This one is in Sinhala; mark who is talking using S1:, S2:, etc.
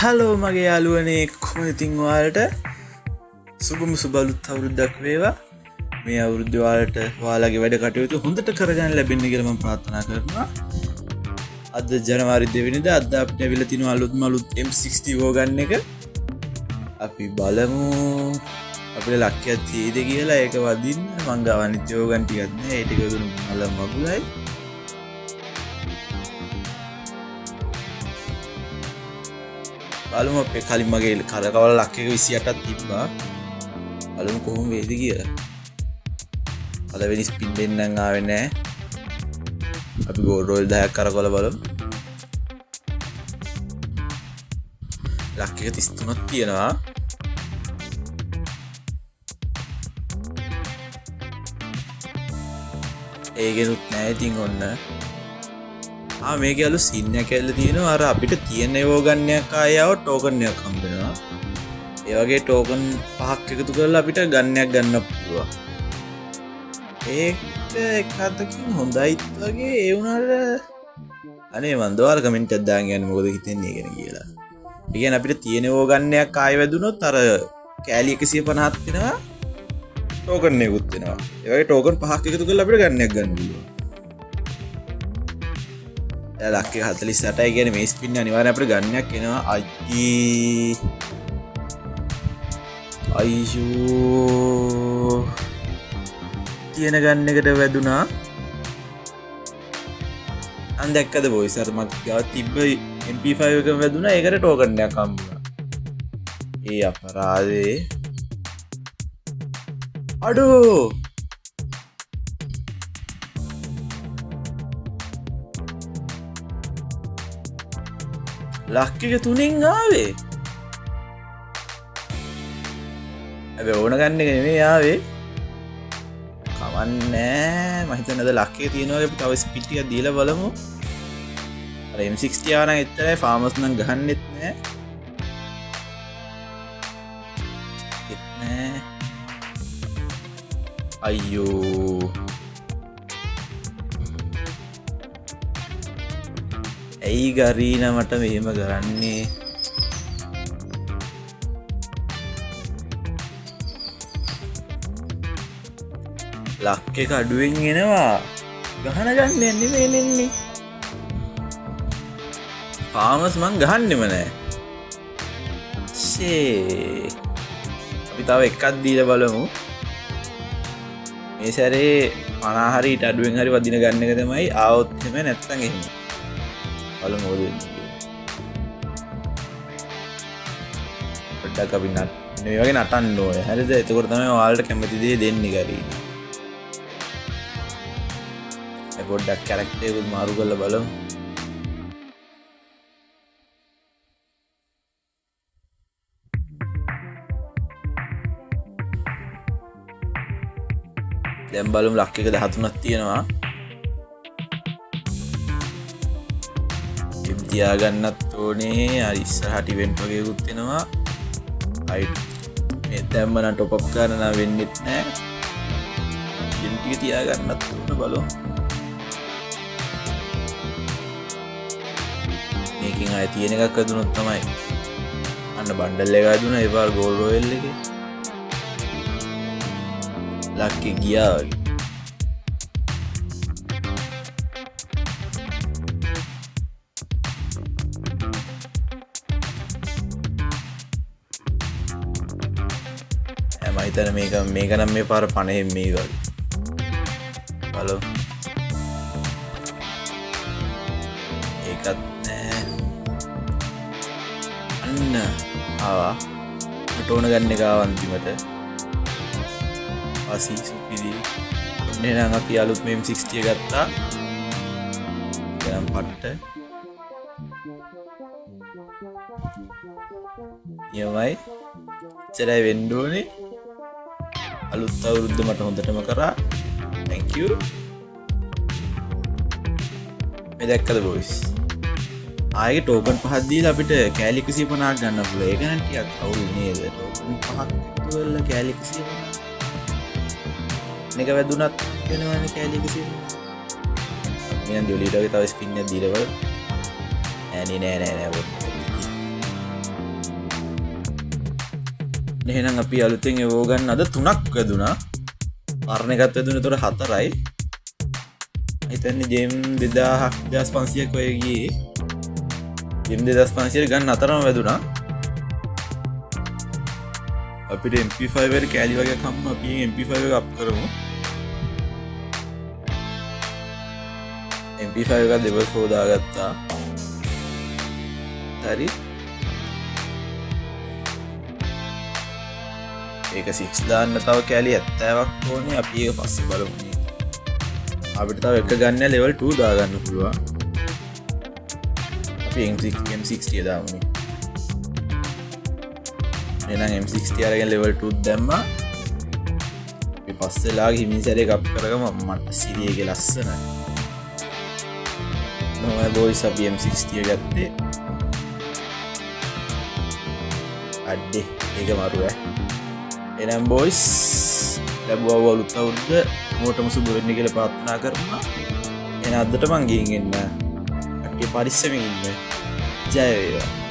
S1: හලෝ මගේ යාළුවනේ කොහොමද ඉතින් ඔයාලට සුබම සුබ අලුත් අවුරුද්දක් වේවා. මේ අවුරුද්ද ඔයාලට ඔයාලගේ වැඩ කටයුතු හොඳට කරගන්න ලැබෙන්න කියලා මම ප්‍රාර්ථනා කරනවා. අද ජනවාරි 2 වෙනිදා අද අපිට ඇවිල්ලා තියෙන අලුත්ම M60 ගන්න එක. අපි බලමු අපේ ලක්කයක් තියෙයිද කියලා. ඒක වදින්න මං ගාව අනිත් යෝගන් ටිකක් නෑ. ඒ ටික දුන්නු මල මගුලයි. බලමු අපේ කලින් මගේ කරකවල ලක් එක 28ක් තිබ්බා. බලමු කොහොම වේද කියලා. පළවෙනි ස්පින් දෙන්නම් ආවේ නැහැ. අපි ගෝල්ඩ් රෝල් 10ක් කරකවල බලමු. ලක් එක 33ක් තියෙනවා. ඒකෙනුත් නැහැ ඉතින් ඔන්න. මේක අලු සින්න කැල්ල තියෙනවා. අර අපිට තියෙන යෝගන්නයක් ආයව ටෝකන් එකක් හම්බ වෙනවා. ඒ වගේ ටෝකන් 5ක් එකතු කරලා අපිට ගන්නයක් ගන්න පුළුවන්. ඒක එකතකින් හොඳයිත් වගේ. ඒ වුණාට අනේ මන් දවල් කමෙන්ට් එකක් දාන්න යන්නේ මොකද හිතෙන්නේ කියන කියලා. ඒ කියන්නේ අපිට තියෙන යෝගන්නයක් ආයෙ වැදුනොත් අර කෑලි 150ක් වෙනවා. ටෝකන් එකකුත් වෙනවා. ඒ වගේ ටෝකන් 5ක් එකතු කරලා අපිට ගන්නයක් ගන්න පුළුවන්. ලක්ක 48යි කියන මේ ස්පින් අනිවාර්යෙන් අපිට ගන්නයක් එනවා. අයියෝ තියෙන ගන්න එකට වැදුනා. අන් දැක්කද බොයිස් අර මක් ගාව තිබ්බ MP5 එක වැදුනා. ඒකට ටෝකන් එකක් හම්බුණා. ඒ අපරාධේ අඩෝ ලක්කික 3න් ආවේ. හැබැයි ඕන ගන්න එක නෙමෙයි ආවේ. කවන්නේ මම හිතන්නේ අද ලක්කික තියෙනවා වගේ තව ස්පීඩ් ටිකක් දීලා බලමු. අර M60 ආව නම් එච්චරයි. ෆාමර්ස් නම් ගහන්නෙත් නෑ. අයියෝ ඇයි ගරීන මට මෙහෙම කරන්නේ. ලක් එක අඩුවෙන් එනවා. ගහන ගන්න යන්නේ මේ නෙන්නේ. ෆාමර්ස් මං ගහන්නෙම නෑ. ෂේ අපි තව එකක් දීලා බලමු. මේ සැරේ 50 හරි ඊට අඩුවෙන් හරි වදින ගන්න එක තමයි ආවොත් එහෙම නැත්තම් එහෙම. බලමු මොකද වෙන්නේ. පොඩ්ඩක් අපි මේ වගේ නටන්න ඕනේ. හරිද? එතකොට තමයි ඔයාලට කැමති දේ දෙන්නේ ගරින්. ඒ පොඩ්ඩක් කැරක්ටර් එක මාරු කරලා බලමු. දැන් බලමු ලක් එක 13ක් තියෙනවා. තියාගන්නත් ඕනේ. අර ඉස්සරහට ඉවෙන්ට් වගේකුත් වෙනවා. රයිට් මේ දැම්ම නම් টොප් අප් කරන්න නම් වෙන්නෙත් නෑ. ජිම් ටික තියාගන්නත් ඕන බලමු. මේකෙන් ආයෙ තියෙන එකක් හදුනොත් තමයි. අන්න බණ්ඩල් එක හදුනා. ඒ පාර ගෝල්ඩ් රොයල් එකේ ලක් එක ගියා වගේ. මහිතන මේක නම් මේ පාර 50 මේ වගේ. බලමු. ඒකත් නෑ. අන්න ආවා. ටෝන ගන්න එක අන්තිමට. ආසි සුපිරි. ඔන්නේ නම් අපි අලුත් මේ M60 ගත්තා. ගම් පට්ට. යමයි. ඉතරයි වෙන්න ඕනේ. අලුත් අවුරුද්ද මට හොඳටම කරා. thank you. මේ දැක්කද බොයිස්? ආයේ ටෝකන් 5ක් දීලා අපිට කෑලි 150ක් ගන්න පුළුවන්. ඒක නම් ටිකක් අවුල් නේද? ටෝකන් 5ක් දුවලා කෑලි 150. මේක වැදුනත් වෙනවනේ කෑලි 150. මම දියුලිට වගේ තව ස්පින් එකක් දීලා බලන්න. නෑ එහෙනම් අපි අලුතෙන් එවෝ ගන්න අද 3ක් වැදුනා. පරණ එකත් වැදුනේ තොර 4යි. හිතන්නේ ජෙම් 2500ක් ඔය ගියේ. ජෙම් 2500 ගන්න 4ම වැදුනා. අපිට MP5 වල කැලි වගේ කම්ම අපි MP5 එක අප් කරමු. MP5 එක level 4 දාගත්තා. හරි. ඒක 6 දාන්න තව කැලි 70ක් ඕනේ. අපි ඒක පස්සේ බලමු. අපිට තව එක ගන්න level 2 දාගන්න පුළුවන්. අපි M60 දාමු. එහෙනම් M60 අරගෙන level 2 දැම්මා. අපි පස්සේ ලාග හිමිසරේ එකක් කරගම මට සිරියගේ ලස්සනයි. නෝ බොයිස් අපි M60 ගත්තේ. අඩේ ඒක මාරු එනම් බොයිස් ලැබුවා අලුත් අවුරුද්ද මොටම සුබ වෙන්න කියලා ප්‍රාර්ථනා කරනවා. එහෙනම් අදට මං ගිහින් එන්න. කට්ටිය පරිස්සමෙන් ඉන්න. ජය වේවා.